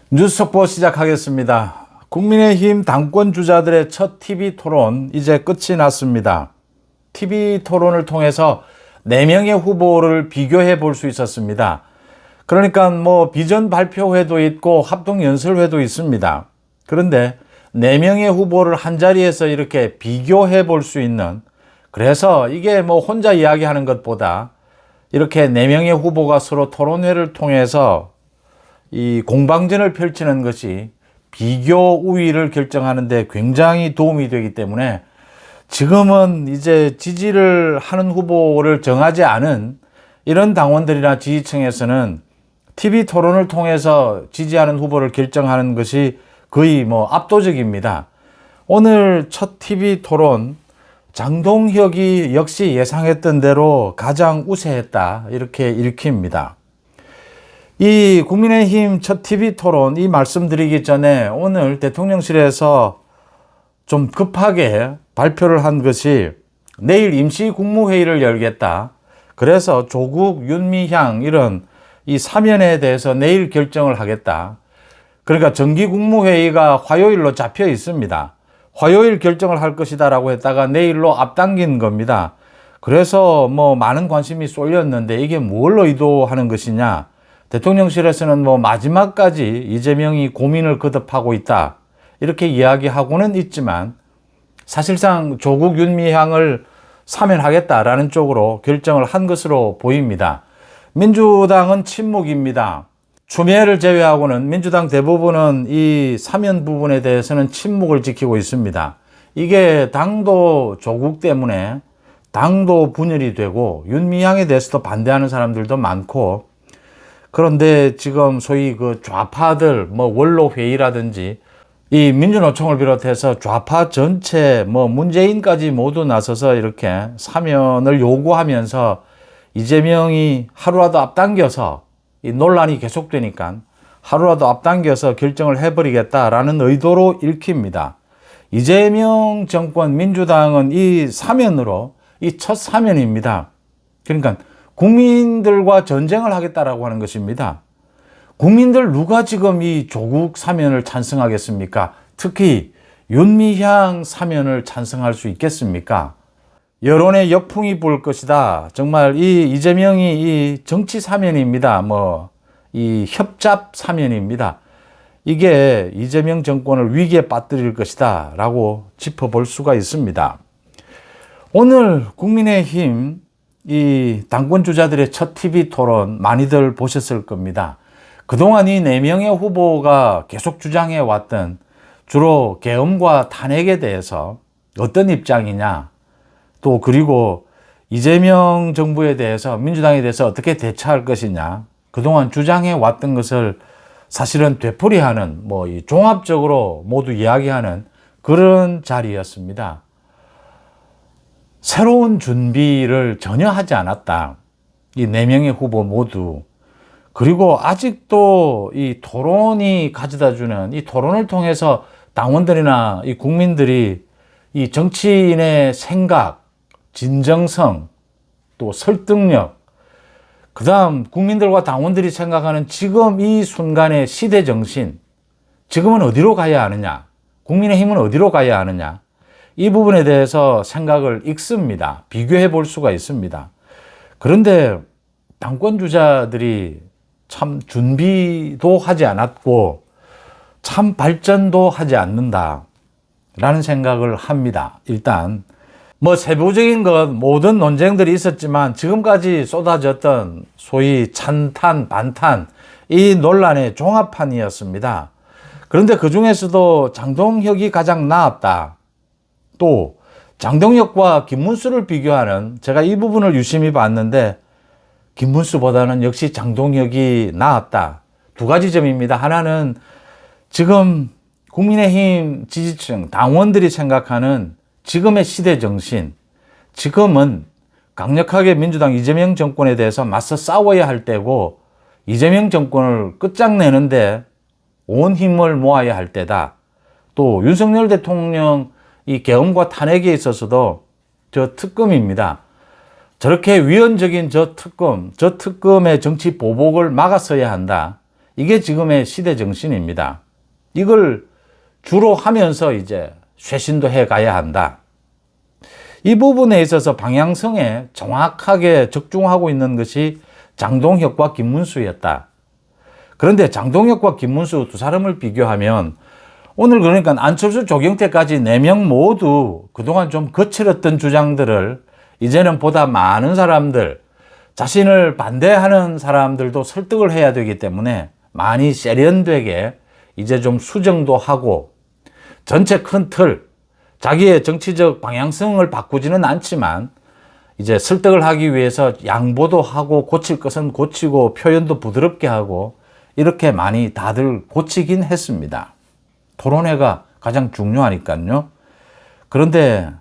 뉴스 속보 시작하겠습니다. 국민의힘 당권 주자들의 첫 TV 토론 이제 끝이 났습니다. TV 토론을 통해서 4명의 후보를 비교해 볼 수 있었습니다. 그러니까 비전 발표회도 있고 합동 연설회도 있습니다. 그런데 4명의 후보를 한 자리에서 이렇게 비교해 볼 수 있는, 그래서 이게 혼자 이야기하는 것보다 이렇게 4명의 후보가 서로 토론회를 통해서 이 공방전을 펼치는 것이 비교 우위를 결정하는 데 굉장히 도움이 되기 때문에 지금은 이제 지지를 하는 후보를 정하지 않은 이런 당원들이나 지지층에서는 TV 토론을 통해서 지지하는 후보를 결정하는 것이 거의 압도적입니다. 오늘 첫 TV 토론, 장동혁이 역시 예상했던 대로 가장 우세했다, 이렇게 읽힙니다. 이 국민의힘 첫 TV 토론 이 말씀드리기 전에 오늘 대통령실에서 좀 급하게 발표를 한 것이 내일 임시 국무회의를 열겠다. 그래서 조국, 윤미향 이런 이 사면에 대해서 내일 결정을 하겠다. 그러니까 정기 국무회의가 화요일로 잡혀 있습니다. 화요일 결정을 할 것이다라고 했다가 내일로 앞당긴 겁니다. 그래서 많은 관심이 쏠렸는데 이게 뭘 의도하는 것이냐? 대통령실에서는 마지막까지 이재명이 고민을 거듭하고 있다, 이렇게 이야기하고는 있지만 사실상 조국, 윤미향을 사면하겠다라는 쪽으로 결정을 한 것으로 보입니다. 민주당은 침묵입니다. 추미애를 제외하고는 민주당 대부분은 이 사면 부분에 대해서는 침묵을 지키고 있습니다. 이게 당도 조국 때문에 당도 분열이 되고 윤미향에 대해서도 반대하는 사람들도 많고, 그런데 지금 소위 그 좌파들, 원로회의라든지 이 민주노총을 비롯해서 좌파 전체, 문재인까지 모두 나서서 이렇게 사면을 요구하면서 이재명이 하루라도 앞당겨서 이 논란이 계속되니까 하루라도 앞당겨서 결정을 해버리겠다라는 의도로 읽힙니다. 이재명 정권 민주당은 이 사면으로 이 첫 사면입니다. 그러니까 국민들과 전쟁을 하겠다라고 하는 것입니다. 국민들 누가 지금 이 조국 사면을 찬성하겠습니까? 특히 윤미향 사면을 찬성할 수 있겠습니까? 여론의 역풍이 불 것이다. 정말 이 이재명이 이 정치 사면입니다. 이 협잡 사면입니다. 이게 이재명 정권을 위기에 빠뜨릴 것이다 라고 짚어볼 수가 있습니다. 오늘 국민의힘 이 당권 주자들의 첫 TV 토론 많이들 보셨을 겁니다. 그동안 이 4명의 후보가 계속 주장해 왔던 주로 계엄과 탄핵에 대해서 어떤 입장이냐, 또 그리고 이재명 정부에 대해서, 민주당에 대해서 어떻게 대처할 것이냐, 그동안 주장해 왔던 것을 사실은 되풀이하는, 이 종합적으로 모두 이야기하는 그런 자리였습니다. 새로운 준비를 전혀 하지 않았다, 이 4명의 후보 모두. 그리고 아직도 이 토론이 가져다주는, 이 토론을 통해서 당원들이나 이 국민들이 이 정치인의 생각, 진정성, 또 설득력, 그 다음 국민들과 당원들이 생각하는 지금 이 순간의 시대 정신, 지금은 어디로 가야 하느냐, 국민의힘은 어디로 가야 하느냐, 이 부분에 대해서 생각을 읽습니다. 비교해 볼 수가 있습니다. 그런데 당권 주자들이 참 준비도 하지 않았고 참 발전도 하지 않는다라는 생각을 합니다. 일단 세부적인 것, 모든 논쟁들이 있었지만 지금까지 쏟아졌던 소위 찬탄, 반탄, 이 논란의 종합판이었습니다. 그런데 그 중에서도 장동혁이 가장 나았다. 또 장동혁과 김문수를 비교하는, 제가 이 부분을 유심히 봤는데 김문수보다는 역시 장동혁이 나았다. 두 가지 점입니다. 하나는 지금 국민의힘 지지층, 당원들이 생각하는 지금의 시대 정신, 지금은 강력하게 민주당 이재명 정권에 대해서 맞서 싸워야 할 때고 이재명 정권을 끝장내는데 온 힘을 모아야 할 때다. 또 윤석열 대통령 이 계엄과 탄핵에 있어서도 저 특검입니다. 저렇게 위헌적인 저 특검의 정치 보복을 막았어야 한다. 이게 지금의 시대 정신입니다. 이걸 주로 하면서 이제 쇄신도 해 가야 한다. 이 부분에 있어서 방향성에 정확하게 적중하고 있는 것이 장동혁과 김문수였다. 그런데 장동혁과 김문수 두 사람을 비교하면 오늘 그러니까 안철수, 조경태까지 4명 모두 그동안 좀 거칠었던 주장들을 이제는 보다 많은 사람들, 자신을 반대하는 사람들도 설득을 해야 되기 때문에 많이 세련되게 이제 좀 수정도 하고 전체 큰 틀, 자기의 정치적 방향성을 바꾸지는 않지만 이제 설득을 하기 위해서 양보도 하고 고칠 것은 고치고 표현도 부드럽게 하고 이렇게 많이 다들 고치긴 했습니다. 토론회가 가장 중요하니까요. 그런데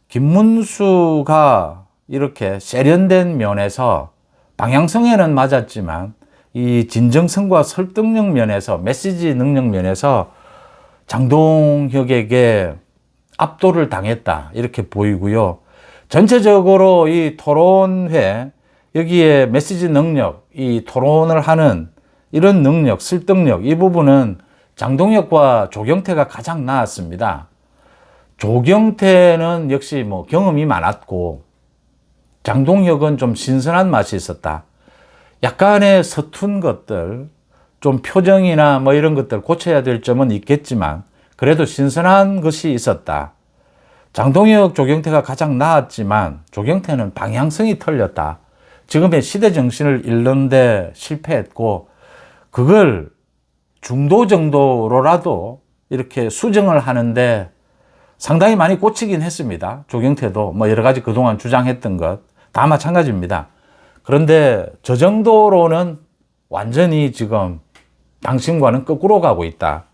김문수가 이렇게 세련된 면에서 방향성에는 맞았지만 이 진정성과 설득력 면에서 메시지 능력 면에서 장동혁에게 압도를 당했다 이렇게 보이고요. 전체적으로 이 토론회 여기에 메시지 능력, 이 토론을 하는 이런 능력, 설득력 이 부분은 장동혁과 조경태가 가장 나았습니다. 조경태는 역시 뭐 경험이 많았고 장동혁은 좀 신선한 맛이 있었다. 약간의 서툰 것들, 좀 표정이나 뭐 이런 것들 고쳐야 될 점은 있겠지만 그래도 신선한 것이 있었다. 장동혁, 조경태가 가장 나았지만 조경태는 방향성이 틀렸다. 지금의 시대 정신을 잃는 데 실패했고 그걸 중도 정도로라도 이렇게 수정을 하는데 상당히 많이 고치긴 했습니다. 조경태도 뭐 여러 가지 그동안 주장했던 것 다 마찬가지입니다. 그런데 저 정도로는 완전히 지금 당신과는 거꾸로 가고 있다.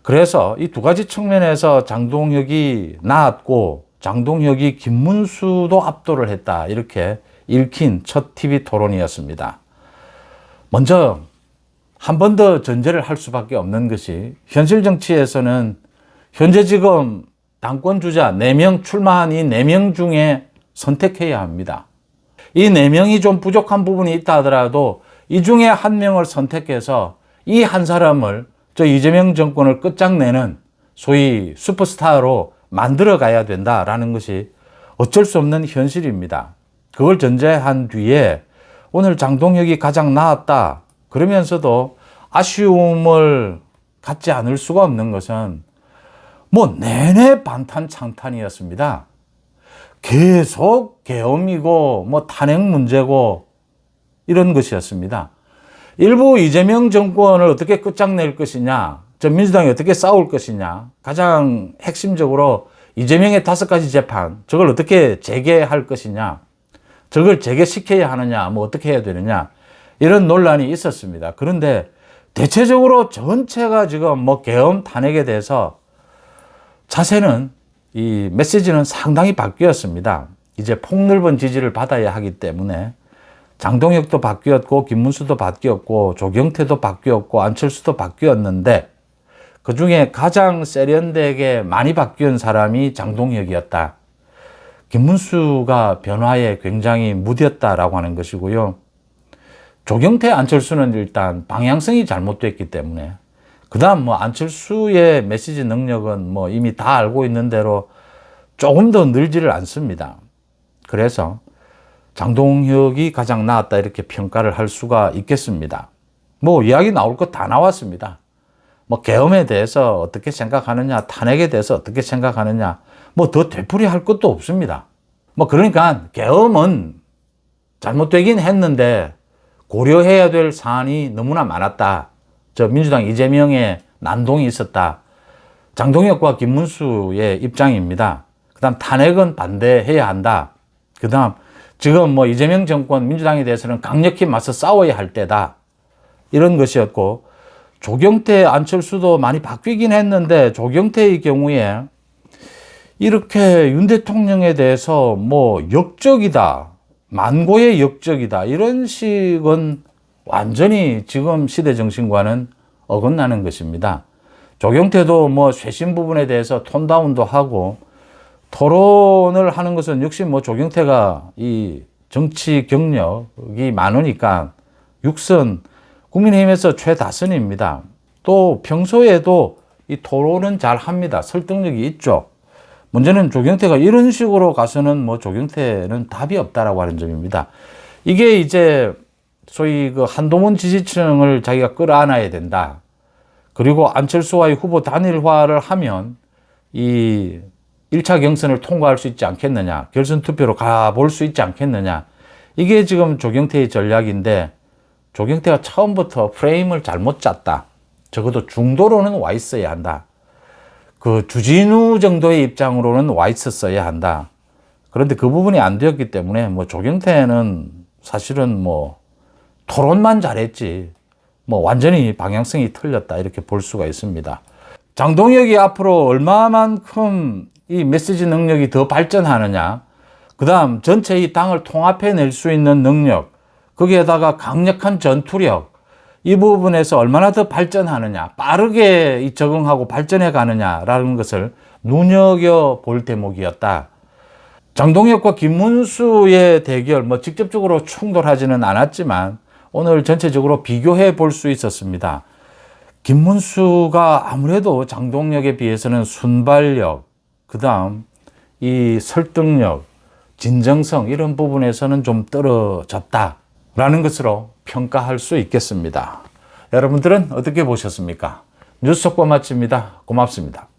그래서 이 두 가지 측면에서 장동혁이 나았고 장동혁이 김문수도 압도를 했다. 이렇게 읽힌 첫 TV 토론이었습니다. 먼저 한 번 더 전제를 할 수밖에 없는 것이 현실 정치에서는 현재 지금 당권 주자 4명 출마한 이 4명 중에 선택해야 합니다. 이 4명이 좀 부족한 부분이 있다 하더라도 이 중에 한 명을 선택해서 이 한 사람을 저 이재명 정권을 끝장내는 소위 슈퍼스타로 만들어 가야 된다라는 것이 어쩔 수 없는 현실입니다. 그걸 전제한 뒤에 오늘 장동혁이 가장 나았다. 그러면서도 아쉬움을 갖지 않을 수가 없는 것은 뭐 내내 반탄창탄이었습니다. 계속 계엄이고 뭐 탄핵 문제고 이런 것이었습니다. 일부 이재명 정권을 어떻게 끝장낼 것이냐, 저 민주당이 어떻게 싸울 것이냐, 가장 핵심적으로 이재명의 5가지 재판, 저걸 어떻게 재개할 것이냐, 저걸 재개시켜야 하느냐, 뭐 어떻게 해야 되느냐, 이런 논란이 있었습니다. 그런데 대체적으로 전체가 지금 뭐 계엄 탄핵에 대해서 자세는 이 메시지는 상당히 바뀌었습니다. 이제 폭넓은 지지를 받아야 하기 때문에 장동혁도 바뀌었고 김문수도 바뀌었고 조경태도 바뀌었고 안철수도 바뀌었는데 그중에 가장 세련되게 많이 바뀐 사람이 장동혁이었다. 김문수가 변화에 굉장히 무뎠다라고 하는 것이고요. 조경태, 안철수는 일단 방향성이 잘못됐기 때문에 그 다음 뭐 안철수의 메시지 능력은 뭐 이미 다 알고 있는 대로 조금 더 늘지를 않습니다. 그래서 장동혁이 가장 나았다 이렇게 평가를 할 수가 있겠습니다. 뭐 이야기 나올 것 다 나왔습니다. 뭐 계엄에 대해서 어떻게 생각하느냐, 탄핵에 대해서 어떻게 생각하느냐, 뭐 더 되풀이할 것도 없습니다. 뭐 그러니까 계엄은 잘못되긴 했는데 고려해야 될 사안이 너무나 많았다. 저 민주당 이재명의 난동이 있었다. 장동혁과 김문수의 입장입니다. 그 다음 탄핵은 반대해야 한다. 그 다음 지금 뭐 이재명 정권 민주당에 대해서는 강력히 맞서 싸워야 할 때다. 이런 것이었고 조경태, 안철수도 많이 바뀌긴 했는데 조경태의 경우에 이렇게 윤 대통령에 대해서 뭐 역적이다. 만고의 역적이다. 이런 식은 완전히 지금 시대 정신과는 어긋나는 것입니다. 조경태도 뭐 쇄신 부분에 대해서 톤다운도 하고 토론을 하는 것은 역시 뭐 조경태가 이 정치 경력이 많으니까 육선 국민의힘에서 최다선입니다. 또 평소에도 이 토론은 잘 합니다. 설득력이 있죠. 문제는 조경태가 이런 식으로 가서는 뭐 조경태는 답이 없다라고 하는 점입니다. 이게 이제 소위 그 한동훈 지지층을 자기가 끌어안아야 된다. 그리고 안철수와의 후보 단일화를 하면 이 1차 경선을 통과할 수 있지 않겠느냐. 결선 투표로 가볼 수 있지 않겠느냐. 이게 지금 조경태의 전략인데 조경태가 처음부터 프레임을 잘못 짰다. 적어도 중도로는 와 있어야 한다. 그 주진우 정도의 입장으로는 와 있었어야 한다. 그런데 그 부분이 안 되었기 때문에 뭐 조경태는 사실은 뭐 토론만 잘했지 뭐 완전히 방향성이 틀렸다 이렇게 볼 수가 있습니다. 장동혁이 앞으로 얼마만큼 이 메시지 능력이 더 발전하느냐, 그 다음 전체 이 당을 통합해낼 수 있는 능력, 거기에다가 강력한 전투력, 이 부분에서 얼마나 더 발전하느냐, 빠르게 적응하고 발전해 가느냐라는 것을 눈여겨볼 대목이었다. 장동혁과 김문수의 대결, 뭐 직접적으로 충돌하지는 않았지만 오늘 전체적으로 비교해 볼 수 있었습니다. 김문수가 아무래도 장동혁에 비해서는 순발력, 그 다음 이 설득력, 진정성 이런 부분에서는 좀 떨어졌다라는 것으로 평가할 수 있겠습니다. 여러분들은 어떻게 보셨습니까? 뉴스 속보 마칩니다. 고맙습니다.